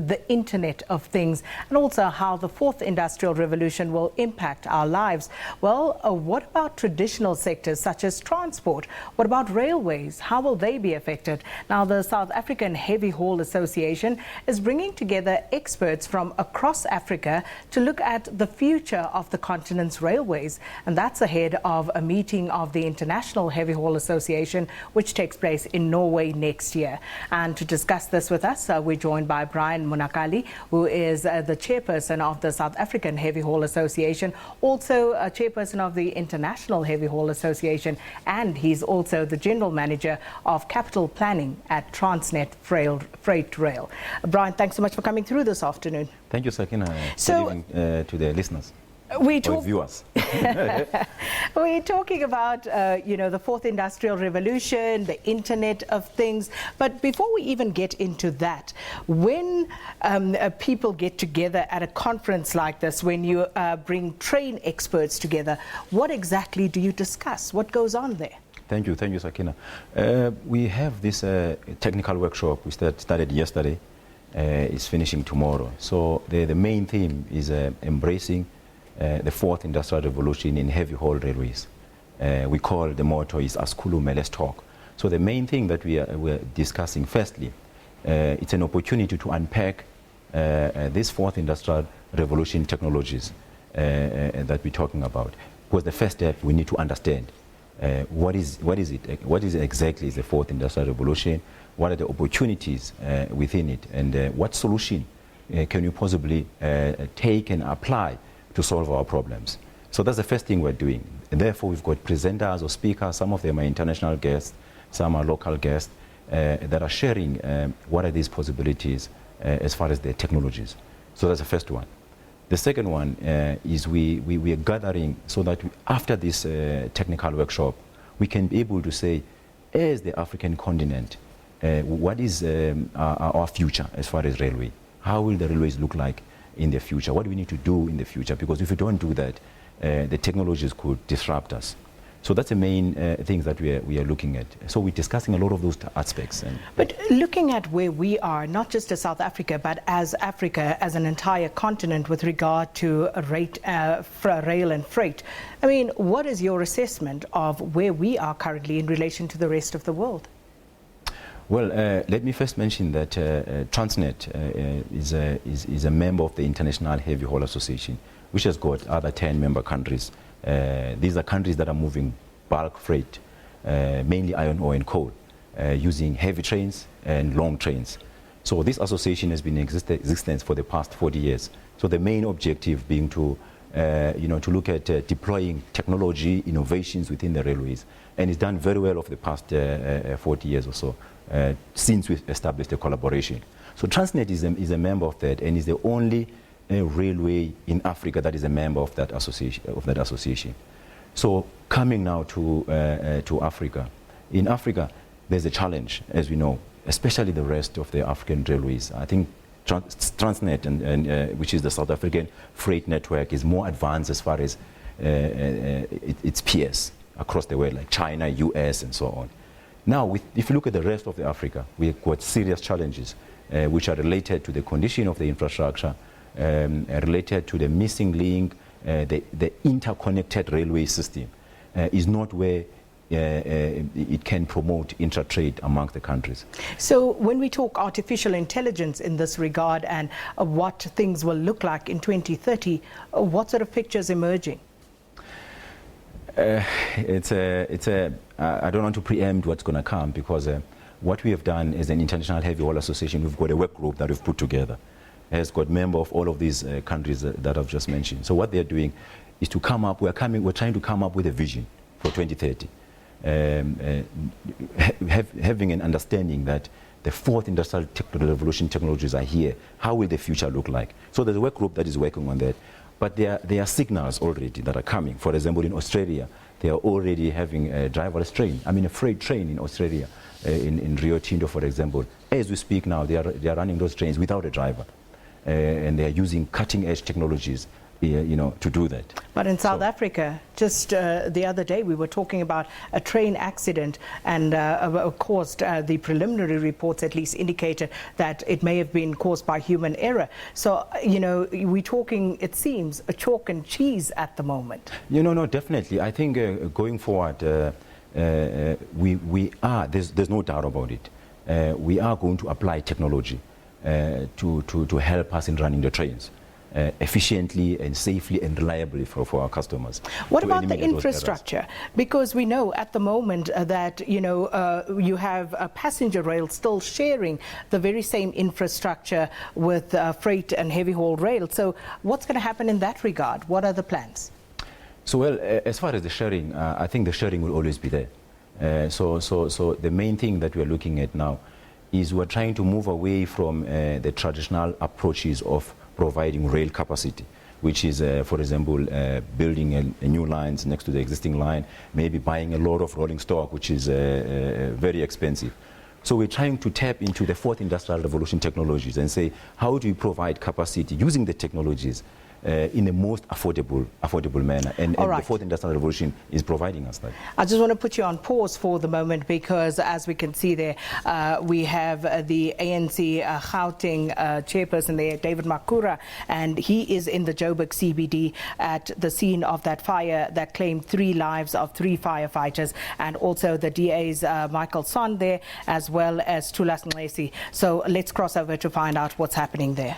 the Internet of Things, and also how the fourth industrial revolution will impact our lives. Well, what about traditional sectors such as transport? What about railways? How will they be affected? Now, the South African Heavy Haul Association is bringing together experts from across Africa to look at the future of the continent's railways, and that's ahead of a meeting of the International Heavy Haul Association, which takes place in Norway next year. And to discuss this with us, we're joined by Brian Monakali, who is the chairperson of the South African Heavy Haul Association, also a chairperson of the International Heavy Haul Association, and he's also the general manager of capital planning at Transnet Freight Rail. Brian, thanks so much for coming through this afternoon. Thank you, Sakina. So, good evening to the listeners. Viewers. We're talking about, the fourth industrial revolution, the Internet of Things. But before we even get into that, when people get together at a conference like this, when you bring train experts together, what exactly do you discuss? What goes on there? Thank you, Sakina. We have this technical workshop we started yesterday. It's finishing tomorrow. So the main theme is embracing the fourth industrial revolution in heavy haul railways. We call the motto is Askhulume, let's talk. So the main thing that we're discussing, firstly, it's an opportunity to unpack this fourth industrial revolution technologies that we're talking about. Because the first step, we need to understand what is exactly the fourth industrial revolution, what are the opportunities within it, and what solution can you possibly take and apply to solve our problems. So that's the first thing we're doing. And therefore, we've got presenters or speakers. Some of them are international guests, some are local guests that are sharing what are these possibilities as far as the technologies. So that's the first one. The second one is we are gathering so that after this technical workshop, we can be able to say, as the African continent, what is our future as far as railway? How will the railways look like in the future? What do we need to do in the future? Because if we don't do that, the technologies could disrupt us. So that's the main things that we are looking at. So we're discussing a lot of those aspects. But looking at where we are, not just as South Africa, but as Africa as an entire continent with regard to rail and freight, I mean, what is your assessment of where we are currently in relation to the rest of the world? Well, let me first mention that Transnet is a member of the International Heavy Haul Association, which has got other 10 member countries. These are countries that are moving bulk freight, mainly iron ore and coal, using heavy trains and long trains. So this association has been in existence for the past 40 years. So the main objective being to look at deploying technology, innovations within the railways. And it's done very well over the past 40 years or so, since we've established a collaboration. So Transnet is a member of that, and is the only railway in Africa that is a member of that association. So coming now to Africa. In Africa, there's a challenge, as we know, especially the rest of the African railways. I think Transnet, which is the South African freight network, is more advanced as far as its peers across the world, like China, US, and so on. Now, if you look at the rest of the Africa, we've got serious challenges which are related to the condition of the infrastructure, related to the missing link, the interconnected railway system is not where it can promote intra-trade amongst the countries. So when we talk artificial intelligence in this regard and what things will look like in 2030, what sort of picture is emerging? I don't want to preempt what's going to come, because what we have done as an International Heavy Haul Association, we've got a work group that we've put together. It has got members of all of these countries that I've just mentioned. So what they're doing is to come up, we're trying to come up with a vision for 2030. Having an understanding that the fourth industrial revolution technologies are here. How will the future look like? So there's a work group that is working on that. But there are signals already that are coming. For example, in Australia, they are already having a driverless train. I mean, a freight train in Australia, in Rio Tinto, for example. As we speak now, they are running those trains without a driver. And they are using cutting-edge technologies to do that. But in South Africa, just the other day, we were talking about a train accident, and of course, the preliminary reports at least indicated that it may have been caused by human error. So, we're talking, it seems, a chalk and cheese at the moment. No, definitely. I think going forward, we are, there's no doubt about it. We are going to apply technology to help us in running the trains efficiently and safely and reliably for our customers. What about the infrastructure? Because we know at the moment that you have a passenger rail still sharing the very same infrastructure with freight and heavy haul rail. So what's going to happen in that regard? What are the plans? So, well, as far as the sharing, I think the sharing will always be there. So the main thing that we are looking at now is we're trying to move away from the traditional approaches of providing rail capacity, which is, for example, building a new lines next to the existing line, maybe buying a lot of rolling stock, which is very expensive. So we're trying to tap into the fourth industrial revolution technologies and say, how do we provide capacity using the technologies in the most affordable manner, and the fourth industrial revolution is providing us that. I just want to put you on pause for the moment, because as we can see there, we have the ANC Gauteng chairperson there, David Makura, and he is in the Joburg CBD at the scene of that fire that claimed 3 lives of 3 firefighters, and also the DA's Michael Son there, as well as Tulas Nxesi. So let's cross over to find out what's happening there.